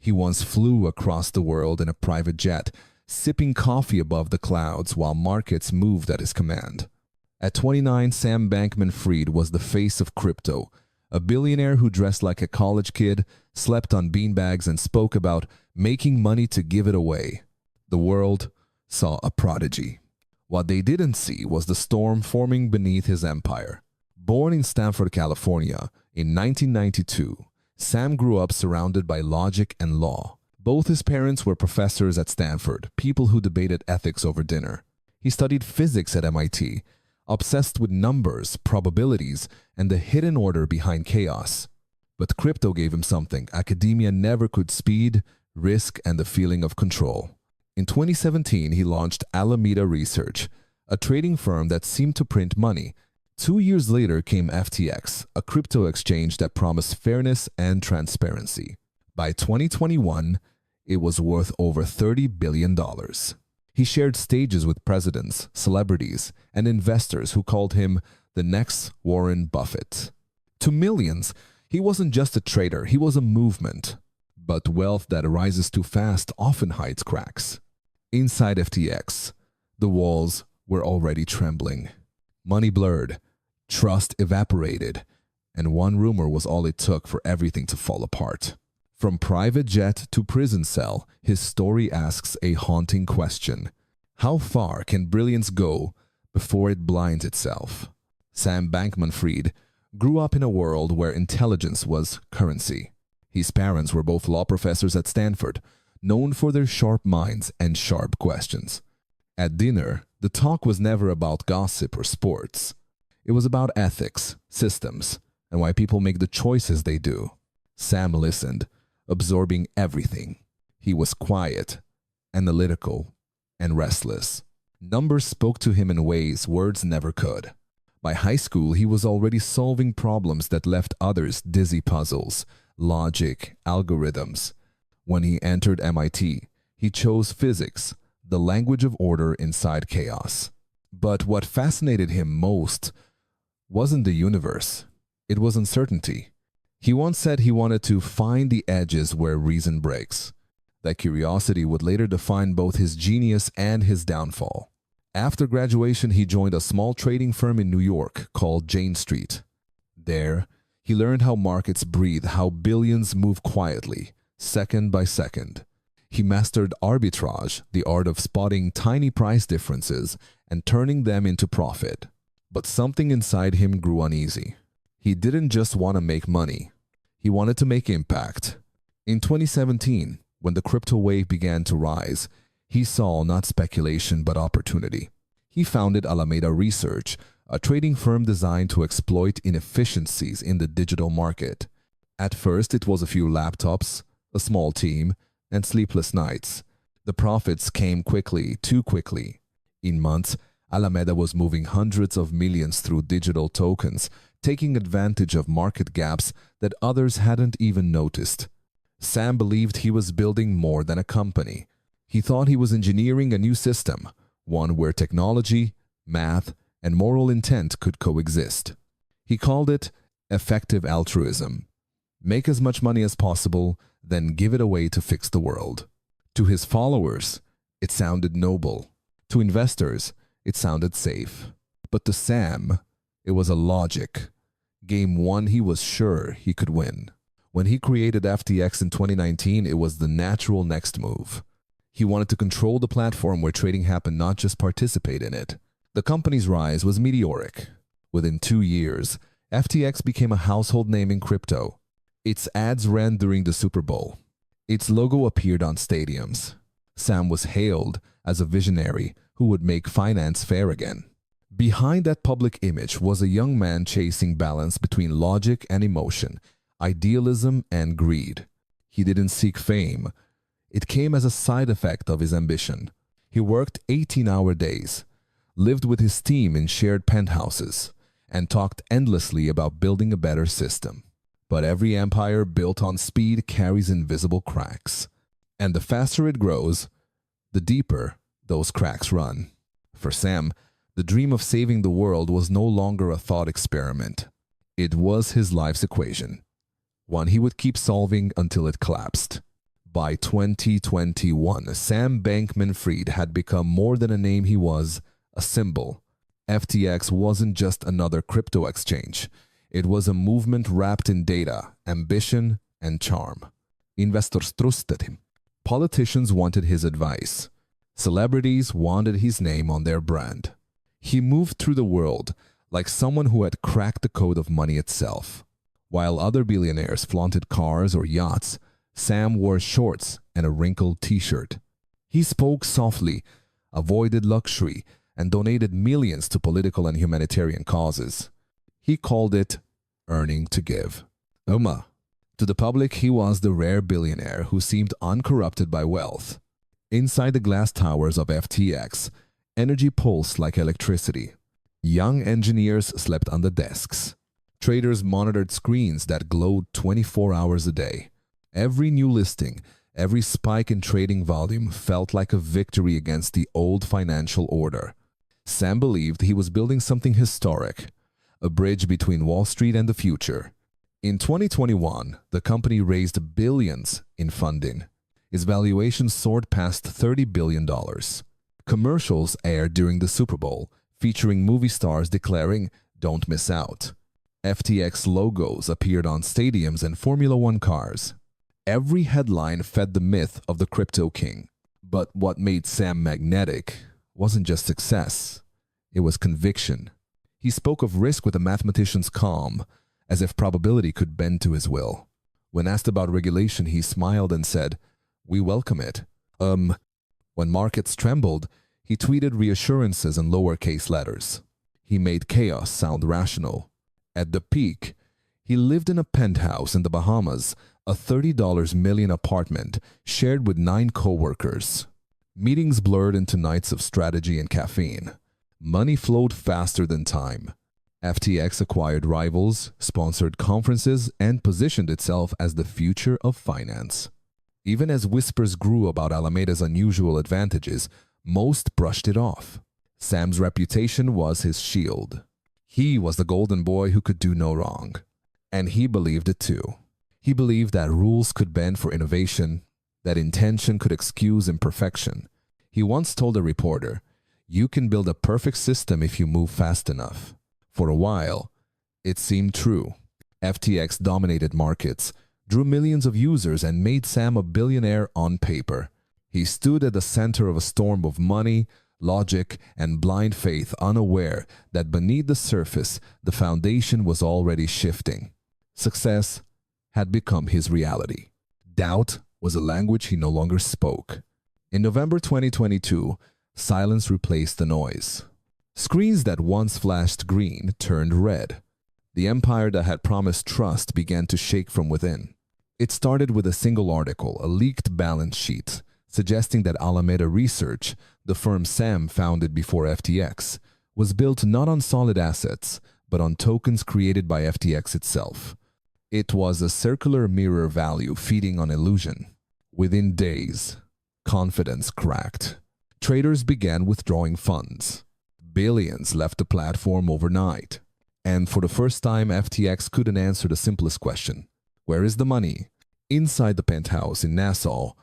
He once flew across the world in a private jet, sipping coffee above the clouds while markets moved at his command. At 29, Sam Bankman-Fried was the face of crypto, a billionaire who dressed like a college kid, slept on beanbags, and spoke about making money to give it away. The world saw a prodigy. What they didn't see was the storm forming beneath his empire. Born in Stanford, California, in 1992, Sam grew up surrounded by logic and law. Both his parents were professors at Stanford, people who debated ethics over dinner. He studied physics at MIT, obsessed with numbers, probabilities, and the hidden order behind chaos. But crypto gave him something academia never could: speed, risk, and the feeling of control. In 2017, he launched Alameda Research, a trading firm that seemed to print money. 2 years later came FTX, a crypto exchange that promised fairness and transparency. By 2021, it was worth over $30 billion. He shared stages with presidents, celebrities, and investors who called him the next Warren Buffett. To millions, he wasn't just a trader, he was a movement. But wealth that rises too fast often hides cracks. Inside FTX, the walls were already trembling. Money blurred, trust evaporated, and one rumor was all it took for everything to fall apart. From private jet to prison cell, his story asks a haunting question. How far can brilliance go before it blinds itself? Sam Bankman-Fried grew up in a world where intelligence was currency. His parents were both law professors at Stanford, known for their sharp minds and sharp questions. At dinner, the talk was never about gossip or sports. It was about ethics, systems, and why people make the choices they do. Sam listened, absorbing everything. He was quiet, analytical, and restless. Numbers spoke to him in ways words never could. By high school, he was already solving problems that left others dizzy: puzzles, logic, algorithms. When he entered MIT, he chose physics, the language of order inside chaos. But what fascinated him most wasn't the universe. It was uncertainty. He once said he wanted to find the edges where reason breaks. That curiosity would later define both his genius and his downfall. After graduation, he joined a small trading firm in New York called Jane Street. There, he learned how markets breathe, how billions move quietly, second by second. He mastered arbitrage, the art of spotting tiny price differences and turning them into profit. But something inside him grew uneasy. He didn't just want to make money. He wanted to make impact. In 2017, when the crypto wave began to rise, he saw not speculation but opportunity. He founded Alameda Research, a trading firm designed to exploit inefficiencies in the digital market. At first, it was a few laptops, a small team, and sleepless nights. The profits came quickly, too quickly. In months, Alameda was moving hundreds of millions through digital tokens, taking advantage of market gaps that others hadn't even noticed. Sam believed he was building more than a company. He thought he was engineering a new system, one where technology, math, and moral intent could coexist. He called it effective altruism. Make as much money as possible, then give it away to fix the world. To his followers, it sounded noble. To investors, it sounded safe. But to Sam, it was a logic. Game one he was sure he could win. When he created FTX in 2019, it was the natural next move. He wanted to control the platform where trading happened, not just participate in it. The company's rise was meteoric. Within 2 years, FTX became a household name in crypto. Its ads ran during the Super Bowl. Its logo appeared on stadiums. Sam was hailed as a visionary who would make finance fair again. Behind that public image was a young man chasing balance between logic and emotion, idealism and greed. He didn't seek fame. It came as a side effect of his ambition. He worked 18-hour days, lived with his team in shared penthouses, and talked endlessly about building a better system. But every empire built on speed carries invisible cracks. And the faster it grows, the deeper those cracks run. For Sam, the dream of saving the world was no longer a thought experiment. It was his life's equation, one he would keep solving until it collapsed. By 2021, Sam Bankman-Fried had become more than a name. He was a symbol. FTX wasn't just another crypto exchange. It was a movement wrapped in data, ambition, and charm. Investors trusted him. Politicians wanted his advice. Celebrities wanted his name on their brand. He moved through the world like someone who had cracked the code of money itself. While other billionaires flaunted cars or yachts, Sam wore shorts and a wrinkled t-shirt. He spoke softly, avoided luxury, and donated millions to political and humanitarian causes. He called it earning to give. To the public, he was the rare billionaire who seemed uncorrupted by wealth. Inside the glass towers of FTX, energy pulsed like electricity. Young engineers slept on the desks. Traders monitored screens that glowed 24 hours a day. Every new listing, every spike in trading volume felt like a victory against the old financial order. Sam believed he was building something historic, a bridge between Wall Street and the future. In 2021, the company raised billions in funding. Its valuation soared past $30 billion. Commercials aired during the Super Bowl, featuring movie stars declaring, "Don't miss out." FTX logos appeared on stadiums and Formula One cars. Every headline fed the myth of the crypto king. But what made Sam magnetic wasn't just success, it was conviction. He spoke of risk with a mathematician's calm, as if probability could bend to his will. When asked about regulation, he smiled and said, "We welcome it." When markets trembled, he tweeted reassurances in lowercase letters. He made chaos sound rational. At the peak, he lived in a penthouse in the Bahamas, a $30 million apartment shared with 9 co-workers. Meetings blurred into nights of strategy and caffeine. Money flowed faster than time. FTX acquired rivals, sponsored conferences, and positioned itself as the future of finance. Even as whispers grew about Alameda's unusual advantages, most brushed it off. Sam's reputation was his shield. He was the golden boy who could do no wrong. And he believed it too. He believed that rules could bend for innovation, that intention could excuse imperfection. He once told a reporter, "You can build a perfect system if you move fast enough." For a while, it seemed true. FTX dominated markets, drew millions of users, and made Sam a billionaire on paper. He stood at the center of a storm of money, logic, and blind faith, unaware that beneath the surface, the foundation was already shifting. Success had become his reality. Doubt was a language he no longer spoke. In November 2022, silence replaced the noise. Screens that once flashed green turned red. The empire that had promised trust began to shake from within. It started with a single article, a leaked balance sheet, suggesting that Alameda Research, the firm Sam founded before FTX, was built not on solid assets, but on tokens created by FTX itself. It was a circular mirror value feeding on illusion. Within days, confidence cracked. Traders began withdrawing funds. Billions left the platform overnight. And for the first time, FTX couldn't answer the simplest question. Where is the money? Inside the penthouse in Nassau,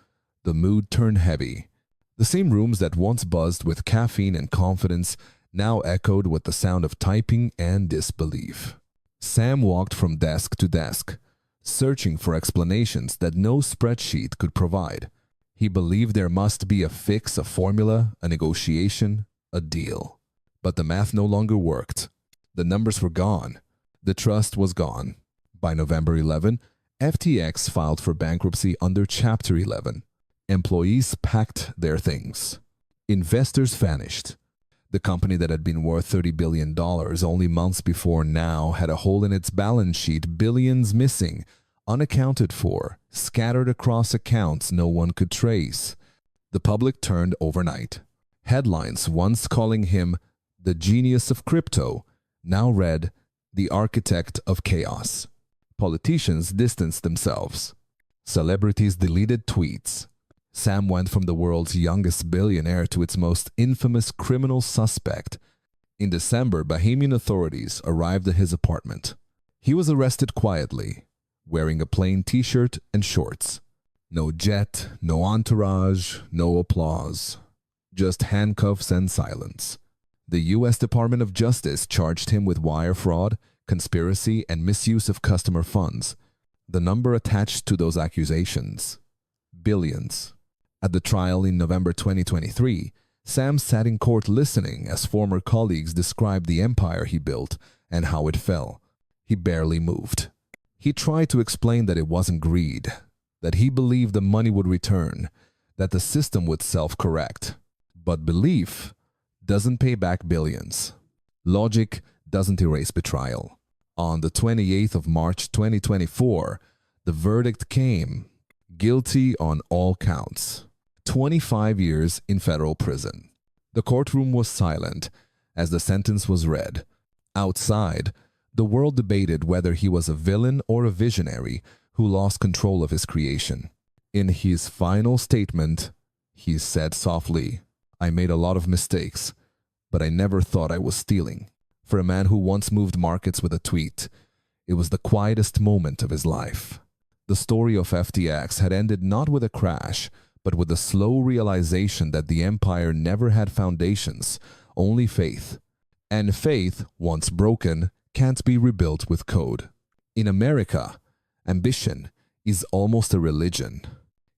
the mood turned heavy. The same rooms that once buzzed with caffeine and confidence now echoed with the sound of typing and disbelief. Sam walked from desk to desk, searching for explanations that no spreadsheet could provide. He believed there must be a fix, a formula, a negotiation, a deal. But the math no longer worked. The numbers were gone. The trust was gone. By November 11, FTX filed for bankruptcy under Chapter 11. Employees packed their things. Investors vanished. The company that had been worth $30 billion only months before now had a hole in its balance sheet, billions missing, unaccounted for, scattered across accounts no one could trace. The public turned overnight. Headlines once calling him the genius of crypto now read the architect of chaos. Politicians distanced themselves. Celebrities deleted tweets. Sam went from the world's youngest billionaire to its most infamous criminal suspect. In December, Bahamian authorities arrived at his apartment. He was arrested quietly, wearing a plain t-shirt and shorts. No jet, no entourage, no applause. Just handcuffs and silence. The U.S. Department of Justice charged him with wire fraud, conspiracy, and misuse of customer funds. The number attached to those accusations: billions. At the trial in November 2023, Sam sat in court listening as former colleagues described the empire he built and how it fell. He barely moved. He tried to explain that it wasn't greed, that he believed the money would return, that the system would self-correct. But belief doesn't pay back billions. Logic doesn't erase betrayal. On the 28th of March 2024, the verdict came: guilty on all counts. 25 years in federal prison. The courtroom was silent as the sentence was read. Outside, the world debated whether he was a villain or a visionary who lost control of his creation. In his final statement, he said softly, "I made a lot of mistakes, but I never thought I was stealing." For a man who once moved markets with a tweet, it was the quietest moment of his life. The story of FTX had ended not with a crash, but with the slow realization that the empire never had foundations, only faith. And faith, once broken, can't be rebuilt with code. In America, ambition is almost a religion.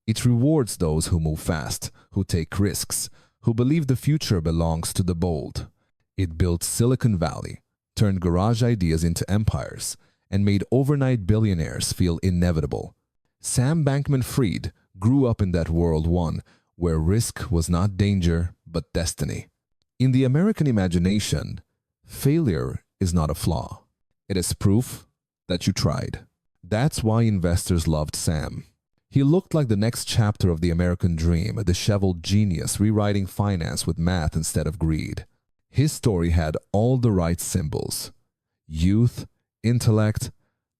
It rewards those who move fast, who take risks, who believe the future belongs to the bold. It built Silicon Valley, turned garage ideas into empires, and made overnight billionaires feel inevitable. Sam Bankman-Fried grew up in that world one where risk was not danger but destiny. In the American imagination, failure is not a flaw. It is proof that you tried. That's why investors loved Sam. He looked like the next chapter of the American dream, a disheveled genius rewriting finance with math instead of greed. His story had all the right symbols: youth, intellect,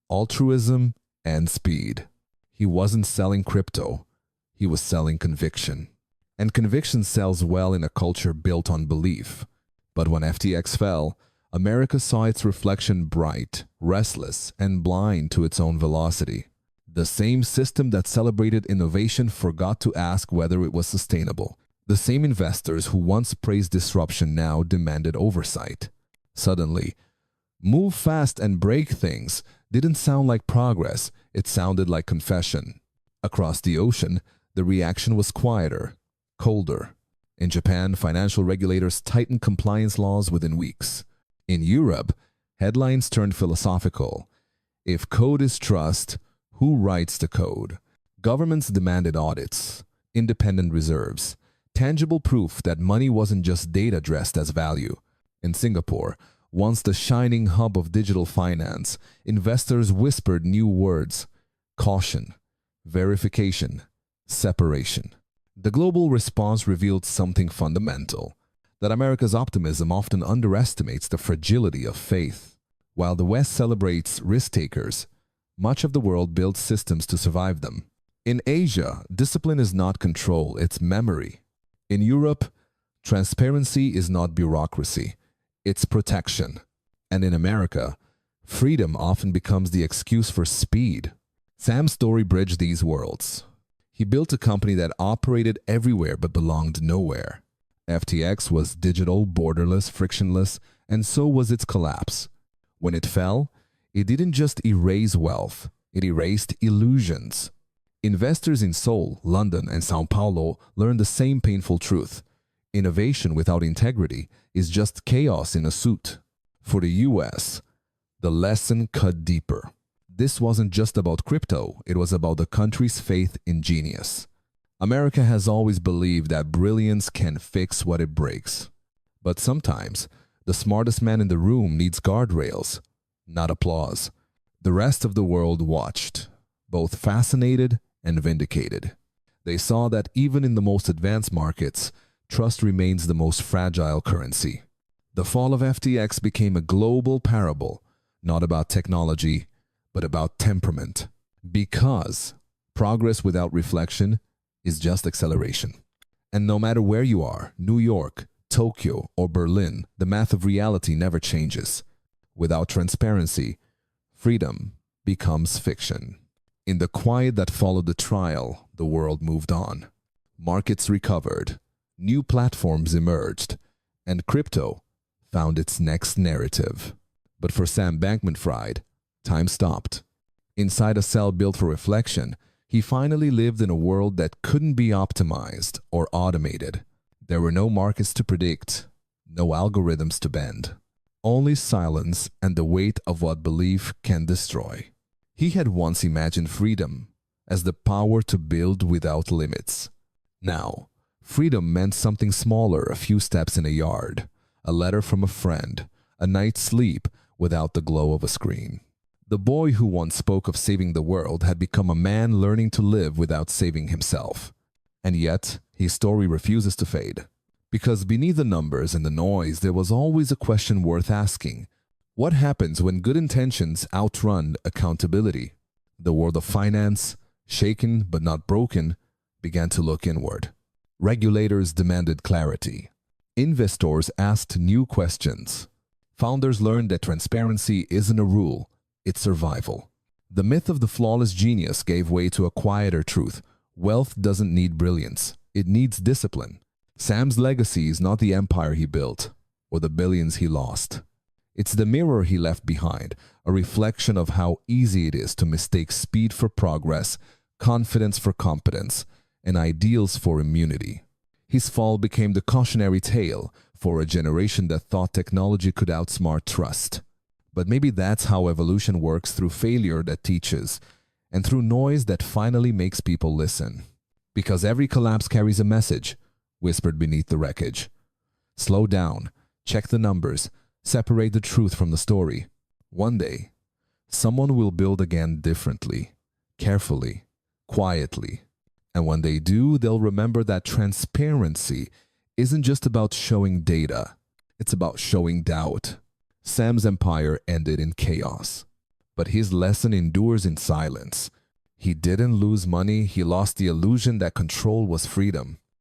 altruism, and speed. He wasn't selling crypto. He was selling conviction. And conviction sells well in a culture built on belief. But when FTX fell, America saw its reflection bright, restless, and blind to its own velocity. The same system that celebrated innovation forgot to ask whether it was sustainable. The same investors who once praised disruption now demanded oversight. Suddenly, move fast and break things didn't sound like progress, it sounded like confession. Across the ocean, the reaction was quieter, colder. In Japan, financial regulators tightened compliance laws within weeks. In Europe, headlines turned philosophical. If code is trust, who writes the code? Governments demanded audits, independent reserves, tangible proof that money wasn't just data dressed as value. In Singapore, once the shining hub of digital finance, investors whispered new words: caution, verification, separation. The global response revealed something fundamental: that America's optimism often underestimates the fragility of faith. While the West celebrates risk-takers, much of the world builds systems to survive them. In Asia, discipline is not control, it's memory. In Europe, transparency is not bureaucracy, it's protection. And in America, freedom often becomes the excuse for speed. Sam's story bridged these worlds. He built a company that operated everywhere but belonged nowhere. FTX was digital, borderless, frictionless, and so was its collapse. When it fell, it didn't just erase wealth, it erased illusions. Investors in Seoul, London, and São Paulo learned the same painful truth: innovation without integrity is just chaos in a suit. For the US, the lesson cut deeper. This wasn't just about crypto, it was about the country's faith in genius. America has always believed that brilliance can fix what it breaks. But sometimes, the smartest man in the room needs guardrails, not applause. The rest of the world watched, both fascinated and vindicated. They saw that even in the most advanced markets, trust remains the most fragile currency. The fall of FTX became a global parable, not about technology, but about temperament. Because progress without reflection is just acceleration. And no matter where you are, New York, Tokyo, or Berlin, the math of reality never changes. Without transparency, freedom becomes fiction. In the quiet that followed the trial, the world moved on. Markets recovered, new platforms emerged, and crypto found its next narrative. But for Sam Bankman-Fried, time stopped. Inside a cell built for reflection, he finally lived in a world that couldn't be optimized or automated. There were no markets to predict, no algorithms to bend, only silence and the weight of what belief can destroy. He had once imagined freedom as the power to build without limits. Now, freedom meant something smaller, a few steps in a yard, a letter from a friend, a night's sleep without the glow of a screen. The boy who once spoke of saving the world had become a man learning to live without saving himself. And yet, his story refuses to fade. Because beneath the numbers and the noise, there was always a question worth asking. What happens when good intentions outrun accountability? The world of finance, shaken but not broken, began to look inward. Regulators demanded clarity. Investors asked new questions. Founders learned that transparency isn't a rule, it's survival. The myth of the flawless genius gave way to a quieter truth. Wealth doesn't need brilliance, it needs discipline. Sam's legacy is not the empire he built or the billions he lost. It's the mirror he left behind, a reflection of how easy it is to mistake speed for progress, confidence for competence, and ideals for immunity. His fall became the cautionary tale for a generation that thought technology could outsmart trust. But maybe that's how evolution works, through failure that teaches, and through noise that finally makes people listen. Because every collapse carries a message, whispered beneath the wreckage. Slow down, check the numbers, separate the truth from the story. One day, someone will build again differently, carefully, quietly. And when they do, they'll remember that transparency isn't just about showing data, it's about showing doubt. Sam's empire ended in chaos, but his lesson endures in silence. He didn't lose money, he lost the illusion that control was freedom.